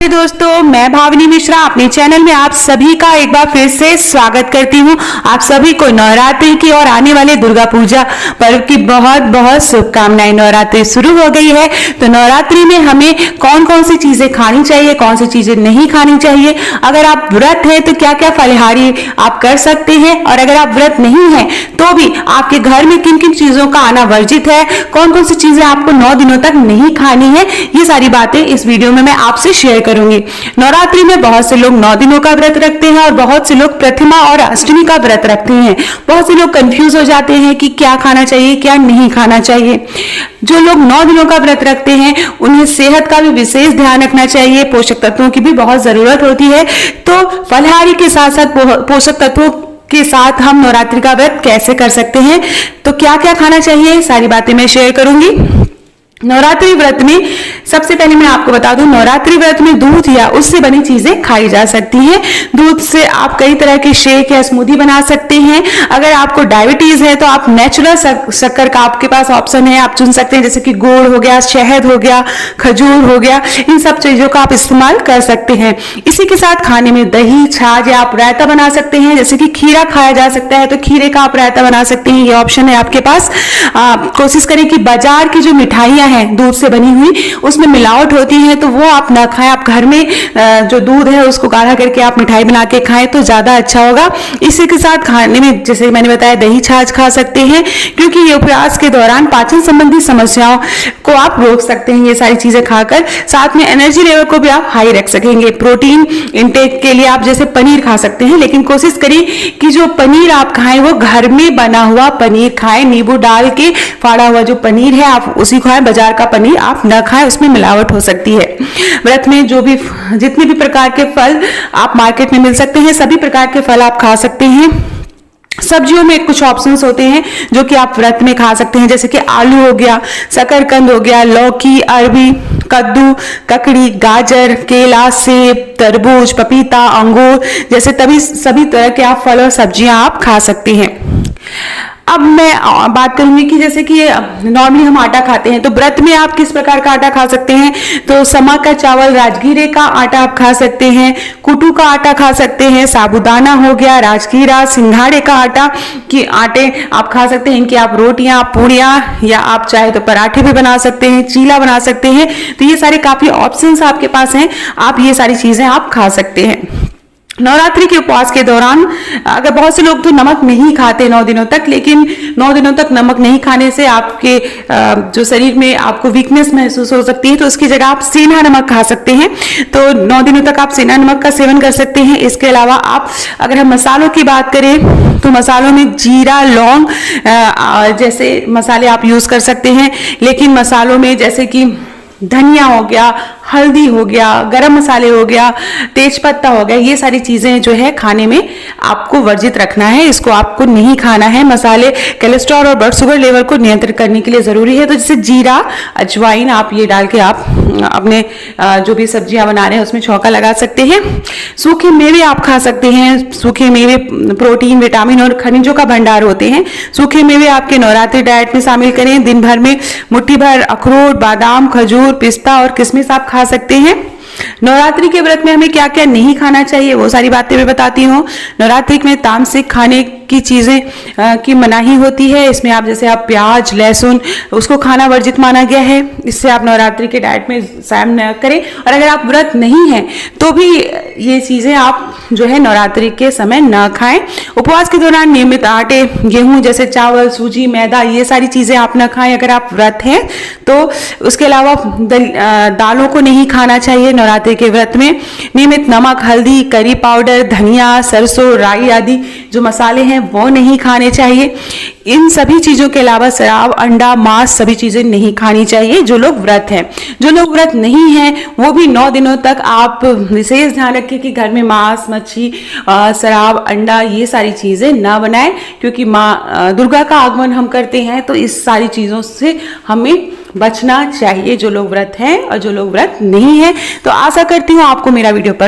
दोस्तों, मैं भावनी मिश्रा अपने चैनल में आप सभी का एक बार फिर से स्वागत करती हूं। आप सभी को नवरात्रि की और आने वाले दुर्गा पूजा पर्व की बहुत बहुत शुभकामनाएं। नवरात्रि शुरू हो गई है, तो नवरात्रि में हमें कौन कौन सी चीजें खानी चाहिए, कौन सी चीजें नहीं खानी चाहिए, अगर आप व्रत हैं तो क्या क्या फलाहारी आप कर सकते हैं, और अगर आप व्रत नहीं है तो भी आपके घर में किन किन चीजों का आना वर्जित है, कौन कौन सी चीजें आपको 9 दिनों तक नहीं खानी है, ये सारी बातें इस वीडियो में मैं आपसे शेयर करूंगी। नवरात्रि में बहुत से लोग 9 दिनों का व्रत रखते हैं और बहुत से लोग प्रथमा और अष्टमी का व्रत रखते हैं। बहुत से लोग कंफ्यूज हो जाते हैं कि क्या खाना चाहिए क्या नहीं खाना चाहिए। जो लोग 9 दिनों का व्रत रखते हैं उन्हें सेहत का भी विशेष ध्यान रखना चाहिए, पोषक तत्वों की भी बहुत जरूरत होती है। तो फलाहारी के साथ साथ पोषक तत्वों के साथ हम नवरात्रि का व्रत कैसे कर सकते हैं, तो क्या क्या खाना चाहिए, सारी बातें मैं शेयर करूंगी। नवरात्रि व्रत में सबसे पहले मैं आपको बता दूं, नवरात्रि व्रत में दूध या उससे बनी चीजें खाई जा सकती हैं। दूध से आप कई तरह के शेक या स्मूदी बना सकते हैं। अगर आपको डायबिटीज है तो आप नेचुरल शक्कर का आपके पास ऑप्शन है, आप चुन सकते हैं, जैसे कि गुड़ हो गया, शहद हो गया, खजूर हो गया, इन सब चीजों का आप इस्तेमाल कर सकते हैं। इसी के साथ खाने में दही, छाछ या आप रायता बना सकते हैं, जैसे कि खीरा खाया जा सकता है तो खीरे का आप रायता बना सकते हैं, ये ऑप्शन है आपके पास। कोशिश करें कि बाजार की जो मिठाइयां है दूध से बनी हुई, उसमें मिलावट होती है तो वो आप ना खाएं। आप घर में जो दूध है उसको गाढ़ा करके आप मिठाई बना के खाएं तो ज्यादा अच्छा होगा। इसी के साथ खाने में जैसे मैंने बताया दही छाछ खा सकते हैं, क्योंकि ये उपवास के दौरान पाचन संबंधी समस्याओं को आप रोक सकते हैं ये सारी चीजें खाकर। साथ में एनर्जी लेवल को भी आप हाई रख सकेंगे। प्रोटीन इंटेक के लिए आप जैसे पनीर खा सकते हैं, लेकिन कोशिश करिए कि जो पनीर आप खाएं वो घर में बना हुआ पनीर खाएं। नींबू डाल के फाड़ा हुआ जो पनीर है आप उसी खाएं, बाजार का पनीर आप न खाएं, उसमें मिलावट हो सकती है। व्रत में जो भी जितने भी प्रकार के फल आप मार्केट में मिल सकते हैं, सभी प्रकार के फल आप खा सकते हैं। सब्जियों में कुछ ऑप्शंस होते हैं जो कि आप व्रत में खा सकते हैं, जैसे कि आलू हो गया, शकरकंद हो गया, लौकी, अरबी, कद्दू, ककड़ी, गाजर, केला, सेब, तरबूज, पपीता, अंगूर जैसे सभी तरह के आप फल और सब्जियां आप खा सकते हैं। अब मैं बात करूंगी कि जैसे कि नॉर्मली हम आटा खाते हैं, तो व्रत में आप किस प्रकार का आटा खा सकते हैं। तो समा का चावल, राजगीरे का आटा आप खा सकते हैं, कुटू का आटा खा सकते हैं, साबूदाना हो गया, राजगीरा, सिंघाड़े का आटा की आटे आप खा सकते हैं। इनकी आप रोटियां, पूड़ियां या आप चाहे तो पराठे भी बना सकते हैं, चीला बना सकते हैं। तो ये सारे काफी ऑप्शंस आपके पास हैं, आप ये सारी चीजें आप खा सकते हैं। नवरात्रि के उपवास के दौरान अगर बहुत से लोग तो नमक नहीं खाते 9 दिनों तक, लेकिन 9 दिनों तक नमक नहीं खाने से आपके जो शरीर में आपको वीकनेस महसूस हो सकती है, तो उसकी जगह आप सेंधा नमक खा सकते हैं। तो 9 दिनों तक आप सेंधा नमक का सेवन कर सकते हैं। इसके अलावा आप अगर हम मसालों की बात करें तो मसालों में जीरा, लौंग जैसे मसाले आप यूज कर सकते हैं, लेकिन मसालों में जैसे कि धनिया हो गया, हल्दी हो गया, गरम मसाले हो गया, तेज पत्ता हो गया, ये सारी चीजें जो है खाने में आपको वर्जित रखना है, इसको आपको नहीं खाना है। मसाले कोलेस्ट्रॉल और ब्लड शुगर लेवल को नियंत्रित करने के लिए जरूरी है। तो जैसे जीरा, अजवाइन आप ये डाल के आप अपने जो भी सब्जियां बना रहे हैं उसमें छौंका लगा सकते हैं। सूखे मेवे आप खा सकते हैं। सूखे मेवे प्रोटीन, विटामिन और खनिजों का भंडार होते हैं। सूखे मेवे आपके नवरात्रि डाइट में शामिल करें। दिन भर में मुट्ठी भर अखरोट, बादाम, खजूर, पिस्ता और किशमिश आप खा सकते हैं। नवरात्रि के व्रत में हमें क्या क्या नहीं खाना चाहिए वो सारी बातें मैं बताती हूँ। नवरात्रि में तामसिक खाने की चीजें की मनाही होती है। इसमें आप जैसे आप प्याज, लहसुन उसको खाना वर्जित माना गया है। इससे आप नवरात्रि के डाइट में शामिल न करें, और अगर आप व्रत नहीं हैं तो भी ये चीजें आप जो है नवरात्रि के समय न खाएं। उपवास के दौरान नियमित आटे, गेहूं जैसे चावल, सूजी, मैदा ये सारी चीजें आप न खाएं अगर आप व्रत हैं तो। उसके अलावा दालों को नहीं खाना चाहिए नवरात्रि के व्रत में। नियमित नमक, हल्दी, करी पाउडर, धनिया, सरसों, राई आदि जो मसाले हैं वो नहीं खाने चाहिए। इन सभी चीजों के अलावा शराब, अंडा, मांस सभी चीजें नहीं खानी चाहिए जो लोग व्रत हैं। जो लोग व्रत नहीं हैं वो भी 9 दिनों तक आप विशेष ध्यान रखें कि घर में मांस, मच्छी, शराब, अंडा ये सारी चीजें ना बनाएं, क्योंकि माँ दुर्गा का आगमन हम करते हैं, तो इस सारी चीजों से हमें बचना चाहिए जो लोग व्रत हैं और जो लोग व्रत नहीं है। तो आशा करती हूँ आपको मेरा वीडियो पसंद